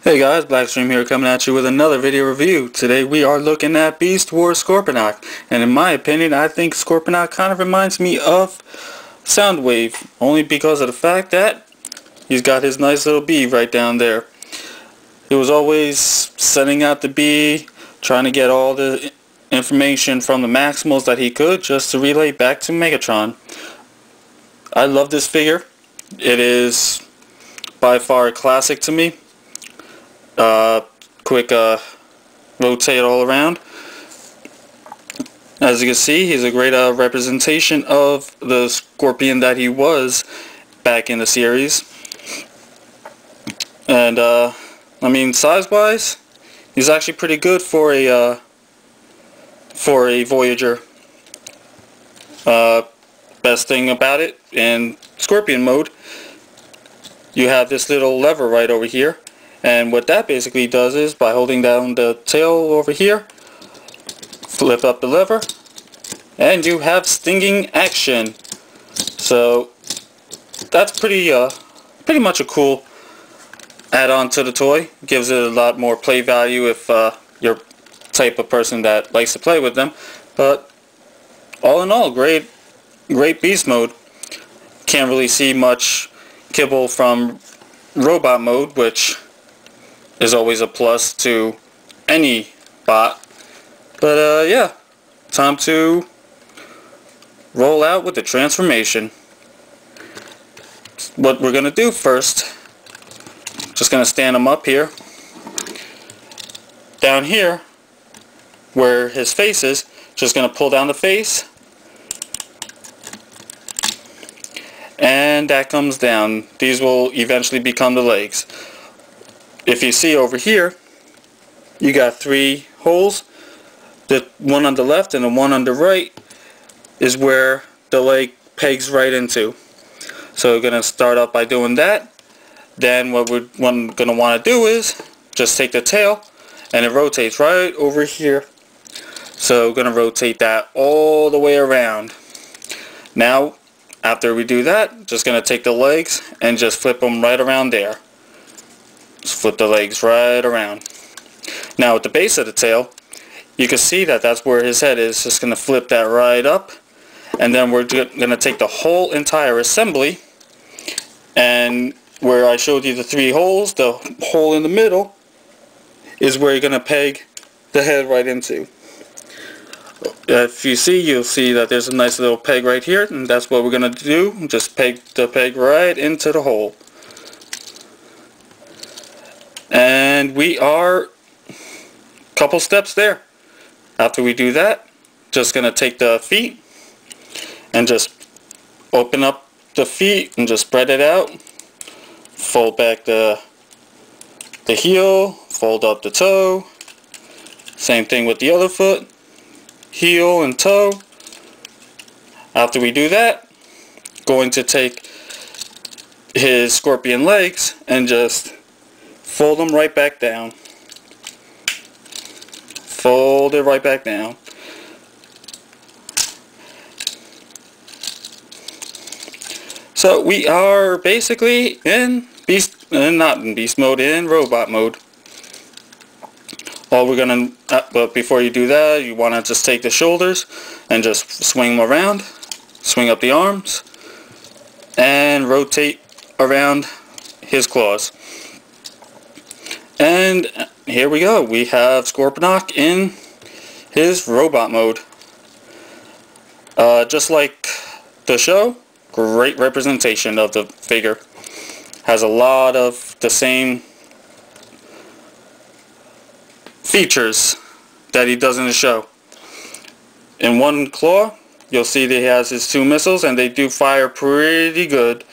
Hey guys, Blackstream here coming at you with another video review. Today we are looking at Beast Wars Scorponok, and in my opinion I think Scorponok kind of reminds me of Soundwave, only because of the fact that he's got his nice little bee right down there. He was always sending out the bee, trying to get all the information from the Maximals that he could just to relay back to Megatron. I love this figure. It is by far a classic to me. Quick rotate all around. As you can see, he's a great representation of the Scorpion that he was back in the series. And I mean, size-wise, he's actually pretty good for a Voyager. Best thing about it, in Scorpion mode, you have this little lever right over here. And what that basically does is, by holding down the tail over here, flip up the lever, and you have stinging action. So that's pretty much a cool add-on to the toy. Gives it a lot more play value if you're the type of person that likes to play with them. But all in all, great beast mode. Can't really see much kibble from robot mode, which is always a plus to any bot. But yeah, time to roll out with the transformation. What we're gonna do first, just gonna stand him up here. Down here, where his face is, just gonna pull down the face, and that comes down. These will eventually become the legs. If you see over here, you got 3 holes. The one on the left and the one on the right is where the leg pegs right into. So we're going to start up by doing that. Then what we're going to want to do is just take the tail, and it rotates right over here. So we're going to rotate that all the way around. Now, after we do that, just going to take the legs and just flip them right around there. Flip the legs right around. Now at the base of the tail, you can see that that's where his head is. Just going to flip that right up, and then we're going to take the whole entire assembly, and where I showed you the 3 holes, the hole in the middle is where you're going to peg the head right into. If you see, you'll see that there's a nice little peg right here, and that's what we're going to do. Just peg the peg right into the hole. And we are a couple steps there. After we do that, just going to take the feet and just open up the feet and just spread it out. Fold back the heel, fold up the toe. Same thing with the other foot, heel and toe. After we do that, going to take his scorpion legs and just fold them right back down. Fold it right back down. So we are basically in not in beast mode, in robot mode. All we're gonna, but before you do that, you want to just take the shoulders and just swing them around, swing up the arms, and rotate around his claws. And here we go. We have Scorponok in his robot mode. Just like the show, great representation of the figure. Has a lot of the same features that he does in the show. In one claw, you'll see that he has his 2 missiles, and they do fire pretty good.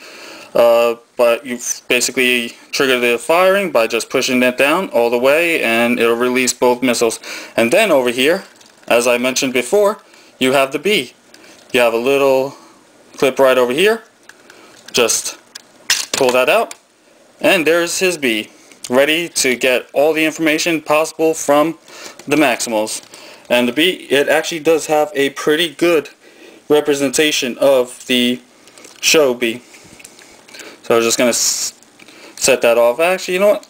But you basically trigger the firing by just pushing it down all the way, and it'll release both missiles. And then over here, as I mentioned before, you have the bee. You have a little clip right over here. Just pull that out, and there's his bee, ready to get all the information possible from the Maximals. And the bee, it actually does have a pretty good representation of the show bee. So I'm just going to set that off. Actually, you know what?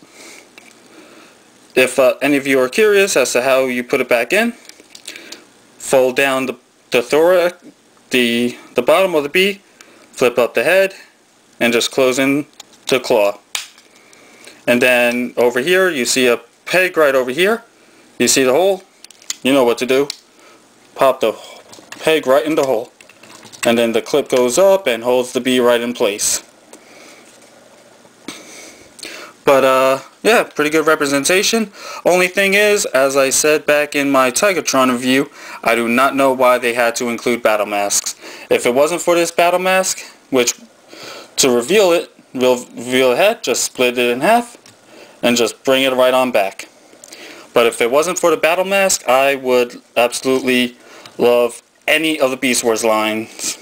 if any of you are curious as to how you put it back in, fold down the thorax, the bottom of the bee, flip up the head, and just close in the claw. And then over here, you see a peg right over here. You see the hole? You know what to do. Pop the peg right in the hole. And then the clip goes up and holds the bee right in place. But yeah, pretty good representation. Only thing is, as I said back in my Tigatron review, I do not know why they had to include battle masks. If it wasn't for this battle mask, which to reveal it, reveal the head, just split it in half and just bring it right on back. But if it wasn't for the battle mask, I would absolutely love any of the Beast Wars lines.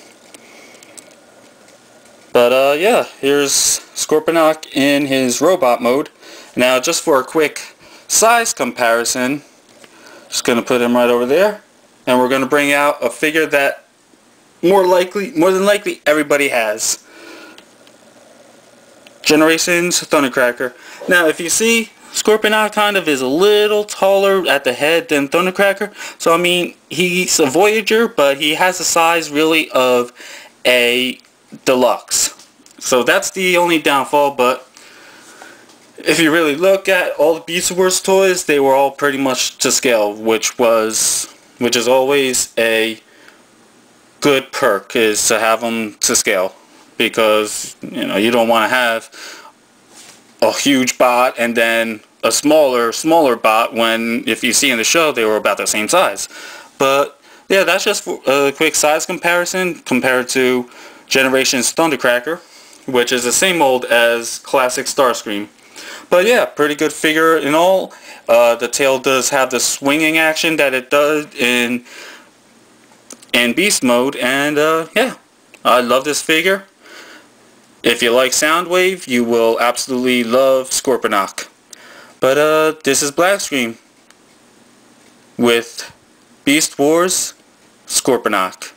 But yeah, here's Scorponok in his robot mode. Now just for a quick size comparison, just going to put him right over there. And we're going to bring out a figure that more than likely everybody has. Generations Thundercracker. Now if you see, Scorponok kind of is a little taller at the head than Thundercracker. So I mean, he's a Voyager, but he has the size really of a Deluxe. So that's the only downfall, but if you really look at all the Beast Wars toys, they were all pretty much to scale, which is always a good perk, is to have them to scale, because you know, you don't want to have a huge bot and then a smaller bot when, if you see in the show, they were about the same size. But yeah, that's just a quick size comparison compared to Generations Thundercracker, which is the same mold as classic Starscream. But yeah, pretty good figure in all. The tail does have the swinging action that it does in Beast mode, and yeah, I love this figure. If you like Soundwave, you will absolutely love Scorponok. But this is Blackstream with Beast Wars Scorponok.